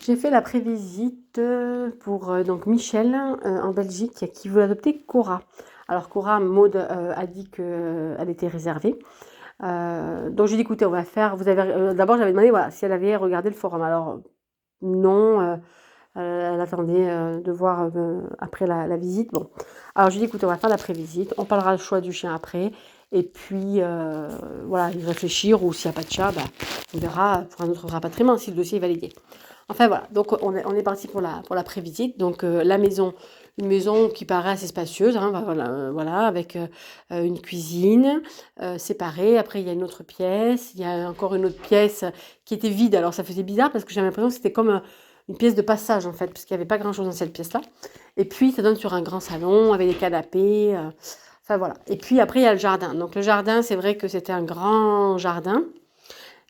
J'ai fait la prévisite pour donc Michel en Belgique qui veut adopter Cora. Alors Cora, Maud a dit qu'elle était réservée. Donc j'ai dit écoutez, on va faire. Vous avez d'abord j'avais demandé voilà si elle avait regardé le forum. Alors non, elle attendait de voir après la visite. Bon, alors je lui ai dit écoutez, on va faire la prévisite. On parlera du choix du chien après. Et puis voilà, y réfléchir ou s'il n'y a pas de chat, bah, on verra pour un autre rapatriement si le dossier est validé. Enfin voilà, donc on est parti pour la prévisite. Donc la maison, une maison qui paraît assez spacieuse, hein, voilà, voilà, avec une cuisine séparée. Après il y a une autre pièce, il y a encore une autre pièce qui était vide. Alors ça faisait bizarre parce que j'avais l'impression que c'était comme une pièce de passage en fait, parce qu'il n'y avait pas grand chose dans cette pièce-là. Et puis ça donne sur un grand salon avec des canapés. Enfin voilà. Et puis après il y a le jardin. Donc le jardin, c'est vrai que c'était un grand jardin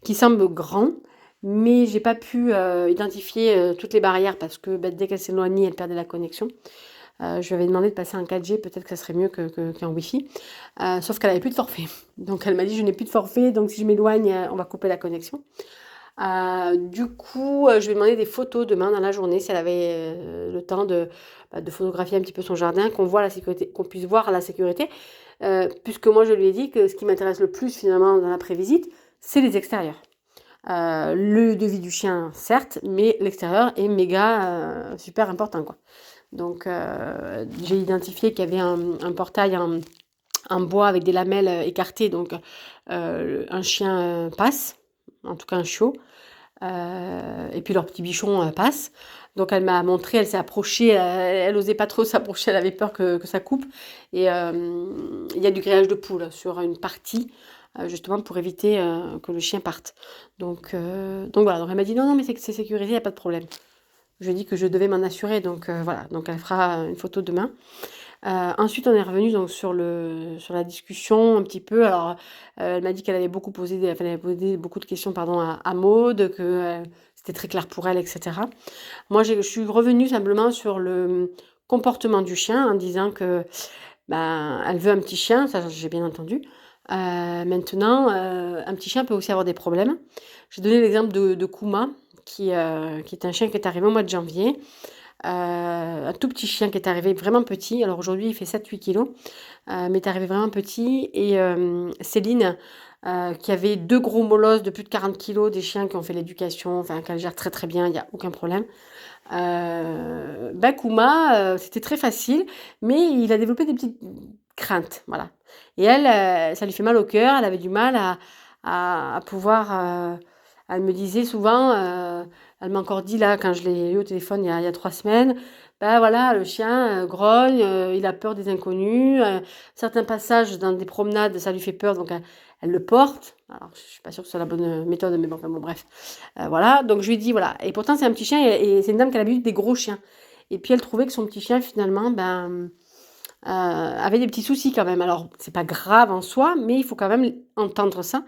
qui semble grand, mais j'ai pas pu identifier toutes les barrières parce que bah, dès qu'elle s'éloignait, elle perdait la connexion. Je lui avais demandé de passer en 4G, peut-être que ça serait mieux qu'en Wi-Fi. Sauf qu'elle avait plus de forfait. Donc elle m'a dit je n'ai plus de forfait, donc si je m'éloigne, on va couper la connexion. Du coup, je lui ai demandé des photos demain dans la journée, si elle avait le temps de photographier un petit peu son jardin, qu'on voit la sécurité, qu'on puisse voir la sécurité. Puisque moi je lui ai dit que ce qui m'intéresse le plus finalement dans la prévisite, c'est les extérieurs. Le devis du chien, certes, mais l'extérieur est méga super important, quoi. Donc, j'ai identifié qu'il y avait un portail en bois avec des lamelles écartées, donc un chien passe, en tout cas un chiot, et puis leur petit bichon passe. Donc elle m'a montré, elle s'est approchée, elle osait pas trop s'approcher, elle avait peur que ça coupe. Et il y a du grillage de poule sur une partie, justement pour éviter que le chien parte. Donc voilà, donc elle m'a dit non, non, mais c'est sécurisé, il n'y a pas de problème. Je lui ai dit que je devais m'en assurer, donc voilà, donc elle fera une photo demain. Ensuite, on est revenu donc sur la discussion un petit peu. Alors, elle m'a dit qu'elle avait beaucoup posé, elle avait posé beaucoup de questions pardon, à Maud, que c'était très clair pour elle, etc. Moi, je suis revenue simplement sur le comportement du chien en disant que ben, elle veut un petit chien, ça j'ai bien entendu. Maintenant, un petit chien peut aussi avoir des problèmes. J'ai donné l'exemple de Kuma, qui est un chien qui est arrivé au mois de janvier. Un tout petit chien qui est arrivé vraiment petit. Alors aujourd'hui, il fait 7-8 kilos, mais est arrivé vraiment petit. Et Céline, qui avait deux gros molosses de plus de 40 kilos, des chiens qui ont fait l'éducation, enfin qu'elle gère très très bien, il n'y a aucun problème. Bakuma, c'était très facile, mais il a développé des petites craintes, voilà. Et elle, ça lui fait mal au cœur, elle avait du mal à pouvoir, elle me disait souvent, elle m'a encore dit là quand je l'ai eu au téléphone il y a 3 semaines, bah voilà, le chien grogne, il a peur des inconnus, certains passages dans des promenades, ça lui fait peur, donc elle le porte. Alors je suis pas sûre que c'est la bonne méthode, mais bon, enfin bon bref. Voilà, donc je lui ai dit voilà. Et pourtant, c'est un petit chien et c'est une dame qui a l'habitude des gros chiens. Et puis elle trouvait que son petit chien, finalement, ben, avait des petits soucis quand même. Alors, c'est pas grave en soi, mais il faut quand même entendre ça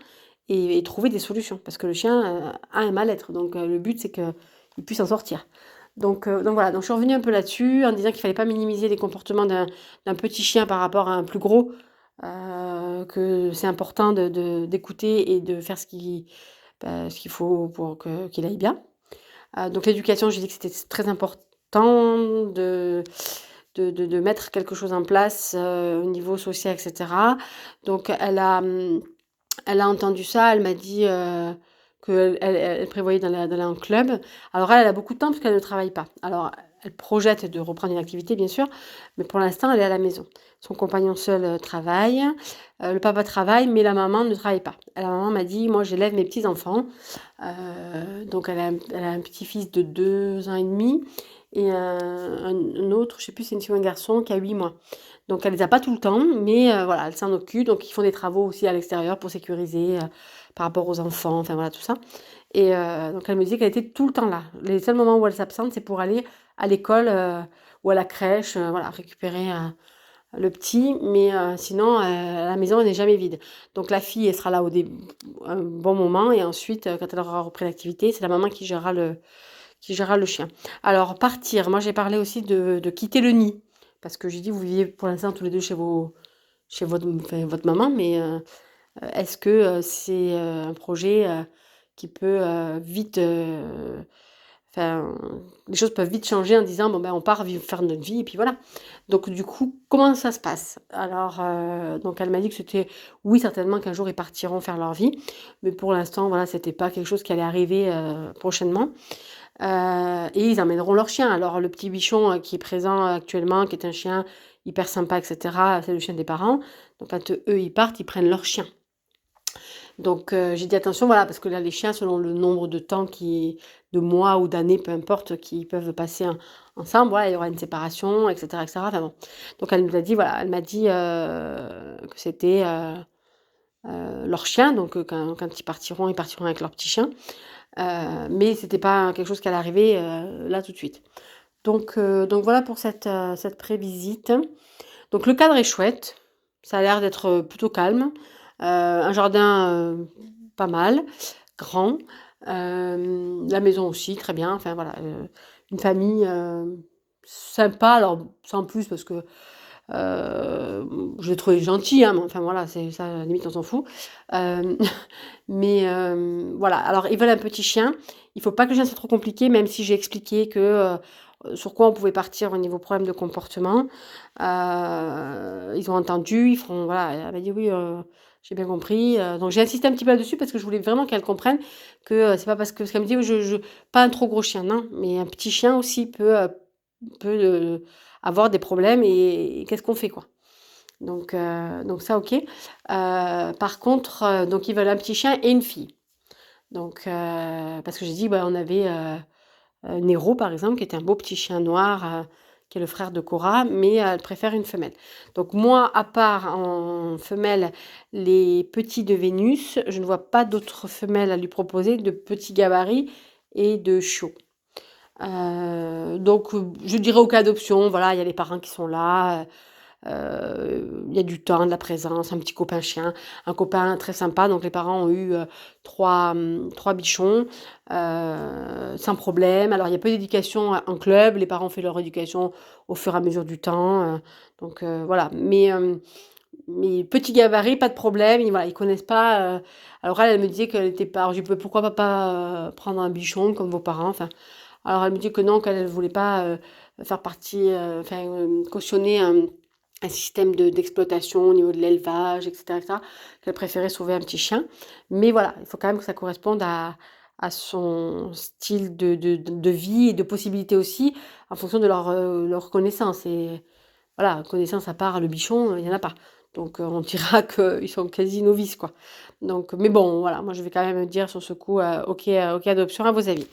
et trouver des solutions. Parce que le chien a un mal-être. Donc, le but, c'est qu'il puisse en sortir. Donc voilà, donc je suis revenue un peu là-dessus en disant qu'il fallait pas minimiser les comportements d'un petit chien par rapport à un plus gros, que c'est important d'écouter et de faire bah, ce qu'il faut pour qu'il aille bien. Donc l'éducation, j'ai dit que c'était très important de mettre quelque chose en place au niveau social, etc. Donc elle a entendu ça, elle m'a dit qu'elle prévoyait d'aller en club. Alors elle a beaucoup de temps parce qu'elle ne travaille pas. Alors elle projette de reprendre une activité, bien sûr, mais pour l'instant, elle est à la maison. Son compagnon seul travaille, le papa travaille, mais la maman ne travaille pas. La maman m'a dit, moi j'élève mes petits-enfants. Donc elle a un petit-fils de 2 ans et demi et un autre, je sais plus si c'est une fille ou un garçon, qui a 8 mois. Donc elle les a pas tout le temps, mais voilà, elle s'en occupe. Donc ils font des travaux aussi à l'extérieur pour sécuriser par rapport aux enfants, enfin voilà tout ça. Et donc elle me disait qu'elle était tout le temps là. Les seuls moments où elle s'absente, c'est pour aller à l'école ou à la crèche, voilà, récupérer le petit, mais sinon la maison elle n'est jamais vide. Donc la fille elle sera là un bon moment et ensuite quand elle aura repris l'activité, c'est la maman qui gérera le chien. Alors partir, moi j'ai parlé aussi de quitter le nid parce que j'ai dit vous vivez pour l'instant tous les deux chez enfin, votre maman, mais est-ce que c'est un projet qui peut vite enfin, les choses peuvent vite changer en disant: «Bon, ben, on part faire notre vie» et puis voilà. Donc du coup, comment ça se passe? Alors, donc elle m'a dit que c'était oui, certainement qu'un jour ils partiront faire leur vie, mais pour l'instant, voilà, c'était pas quelque chose qui allait arriver, prochainement. Et ils emmèneront leur chien. Alors le petit bichon, qui est présent actuellement, qui est un chien hyper sympa et cetera, c'est le chien des parents. Donc quand, eux, ils partent, ils prennent leur chien. Donc j'ai dit: «Attention», voilà, parce que là, les chiens, selon le nombre de temps de mois ou d'années, peu importe, qu'ils peuvent passer ensemble, voilà, il y aura une séparation et cetera. Enfin bon. Donc elle nous a dit, voilà, elle m'a dit, que c'était, leur chien, donc quand ils partiront avec leur petit chien. Mais c'était pas quelque chose qui allait arriver, là, tout de suite. Donc voilà pour cette prévisite. Donc le cadre est chouette, ça a l'air d'être, plutôt calme, un jardin, pas mal, grand, la maison aussi très bien, enfin voilà, une famille, sympa, alors sans plus parce que, je l'ai trouvé gentil, hein, mais enfin voilà, c'est ça, à la limite on s'en fout. Hem, mais voilà, alors ils veulent un petit chien, il faut pas que le chien soit trop compliqué, même si j'ai expliqué que, sur quoi on pouvait partir au niveau problème de comportement. Ils ont entendu, ils feront voilà, elle m'a dit: «Oui, j'ai bien compris», donc j'ai insisté un petit peu là-dessus parce que je voulais vraiment qu'elle comprenne que, c'est pas parce qu'elle me dit: «Oui, je pas un trop gros chien», non, mais un petit chien aussi peut avoir des problèmes et qu'est-ce qu'on fait, quoi? Donc ça, OK. Par contre, donc ils veulent un petit chien et une fille. Donc parce que j'ai dit, bah, on avait, Nero, par exemple, qui était un beau petit chien noir, qui est le frère de Cora, mais elle préfère une femelle. Donc moi, à part en femelle les petits de Vénus, je ne vois pas d'autres femelles à lui proposer de petits gabarits et de chiots. Donc je dirais au cas d'option, voilà, il y a les parents qui sont là, il y a du temps, de la présence, un petit copain chien, un copain très sympa. Donc les parents ont eu, 3 bichons, sans problème. Alors il y a peu d'éducation en club, les parents ont fait leur éducation au fur et à mesure du temps, donc voilà. Mais petit gabarit, pas de problème, ils connaissent pas, alors elle me disait qu'elle était pas alors j'ai dit: «Pourquoi pas, prendre un bichon comme vos parents?» Enfin, alors elle me dit que non, qu'elle ne voulait pas, faire partie, enfin, cautionner un système d'exploitation au niveau de l'élevage et cetera, qu'elle préférait sauver un petit chien. Mais voilà, il faut quand même que ça corresponde à son style de vie et de possibilités aussi, en fonction de leur connaissance et voilà, connaissance à part le bichon, il y en a pas. Donc on dira qu'ils sont quasi novices, quoi. Donc mais bon, voilà, moi je vais quand même dire sur ce coup, OK, OK adoption. À vos avis?